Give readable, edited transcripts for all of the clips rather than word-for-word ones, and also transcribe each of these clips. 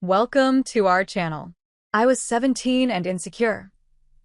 Welcome to our channel. I was 17 and insecure.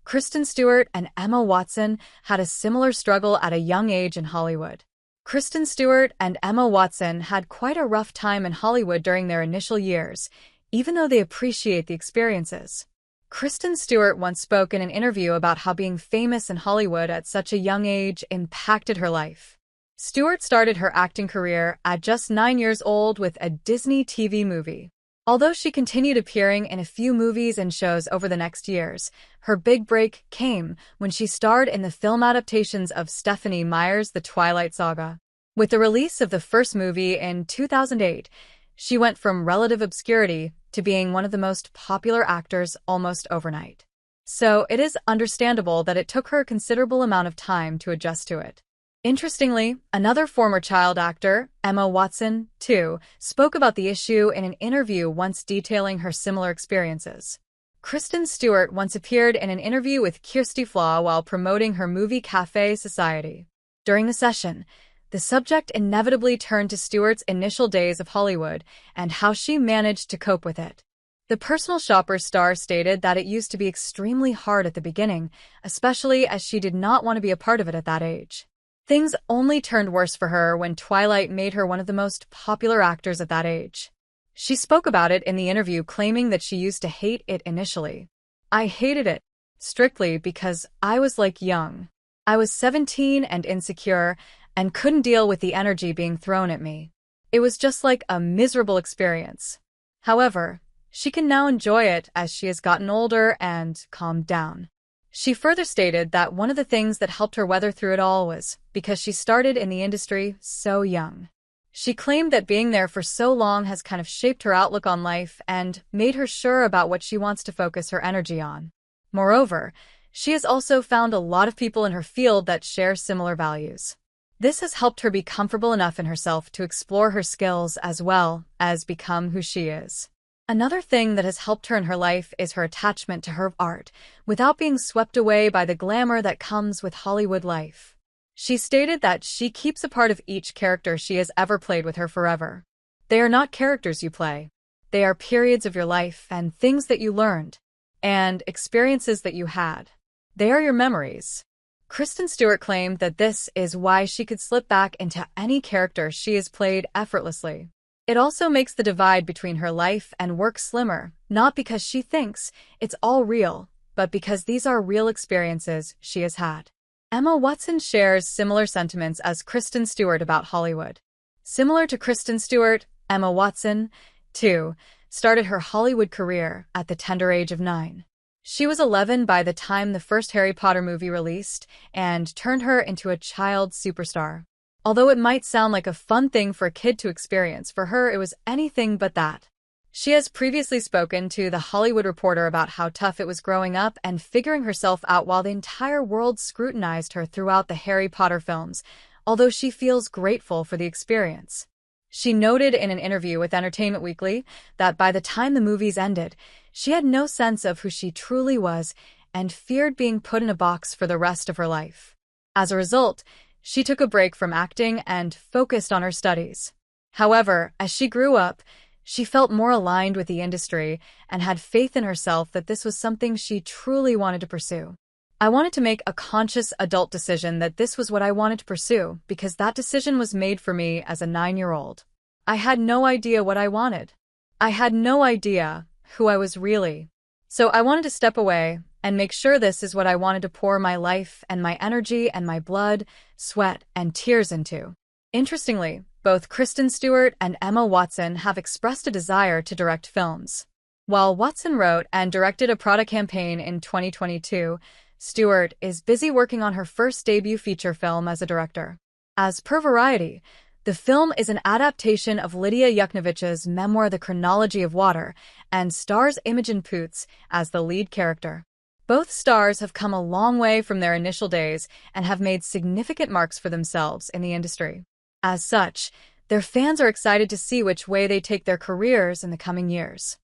Kristen Stewart and Emma Watson had a similar struggle at a young age in Hollywood. Kristen Stewart and Emma Watson had quite a rough time in Hollywood during their initial years, even though they appreciate the experiences. Kristen Stewart once spoke in an interview about how being famous in Hollywood at such a young age impacted her life. Stewart started her acting career at just 9 years old with a Disney TV movie. Although she continued appearing in a few movies and shows over the next years, her big break came when she starred in the film adaptations of Stephenie Meyer's The Twilight Saga. With the release of the first movie in 2008, she went from relative obscurity to being one of the most popular actors almost overnight. So it is understandable that it took her a considerable amount of time to adjust to it. Interestingly, another former child actor, Emma Watson, too, spoke about the issue in an interview once detailing her similar experiences. Kristen Stewart once appeared in an interview with Kirsty Flaw while promoting her movie Cafe Society. During the session, the subject inevitably turned to Stewart's initial days of Hollywood and how she managed to cope with it. The personal shopper star stated that it used to be extremely hard at the beginning, especially as she did not want to be a part of it at that age. Things only turned worse for her when Twilight made her one of the most popular actors at that age. She spoke about it in the interview, claiming that she used to hate it initially. "I hated it, strictly because I was young. I was 17 and insecure and couldn't deal with the energy being thrown at me. It was just like a miserable experience." However, she can now enjoy it as she has gotten older and calmed down. She further stated that one of the things that helped her weather through it all was because she started in the industry so young. She claimed that being there for so long has kind of shaped her outlook on life and made her sure about what she wants to focus her energy on. Moreover, she has also found a lot of people in her field that share similar values. This has helped her be comfortable enough in herself to explore her skills as well as become who she is. Another thing that has helped her in her life is her attachment to her art, without being swept away by the glamour that comes with Hollywood life. She stated that she keeps a part of each character she has ever played with her forever. They are not characters you play. They are periods of your life and things that you learned, and experiences that you had. They are your memories. Kristen Stewart claimed that this is why she could slip back into any character she has played effortlessly. It also makes the divide between her life and work slimmer, not because she thinks it's all real, but because these are real experiences she has had. Emma Watson shares similar sentiments as Kristen Stewart about Hollywood. Similar to Kristen Stewart, Emma Watson, too, started her Hollywood career at the tender age of 9. She was 11 by the time the first Harry Potter movie released and turned her into a child superstar. Although it might sound like a fun thing for a kid to experience, for her it was anything but that. She has previously spoken to The Hollywood Reporter about how tough it was growing up and figuring herself out while the entire world scrutinized her throughout the Harry Potter films, although she feels grateful for the experience. She noted in an interview with Entertainment Weekly that by the time the movies ended, she had no sense of who she truly was and feared being put in a box for the rest of her life. As a result, she took a break from acting and focused on her studies. However, as she grew up, she felt more aligned with the industry and had faith in herself that this was something she truly wanted to pursue. "I wanted to make a conscious adult decision that this was what I wanted to pursue because that decision was made for me as a 9-year-old. I had no idea what I wanted. I had no idea who I was really. So I wanted to step away and make sure this is what I wanted to pour my life and my energy and my blood, sweat, and tears into." Interestingly, both Kristen Stewart and Emma Watson have expressed a desire to direct films. While Watson wrote and directed a product campaign in 2022, Stewart is busy working on her first debut feature film as a director. As per Variety, the film is an adaptation of Lydia Yuknovich's memoir The Chronology of Water and stars Imogen Poots as the lead character. Both stars have come a long way from their initial days and have made significant marks for themselves in the industry. As such, their fans are excited to see which way they take their careers in the coming years.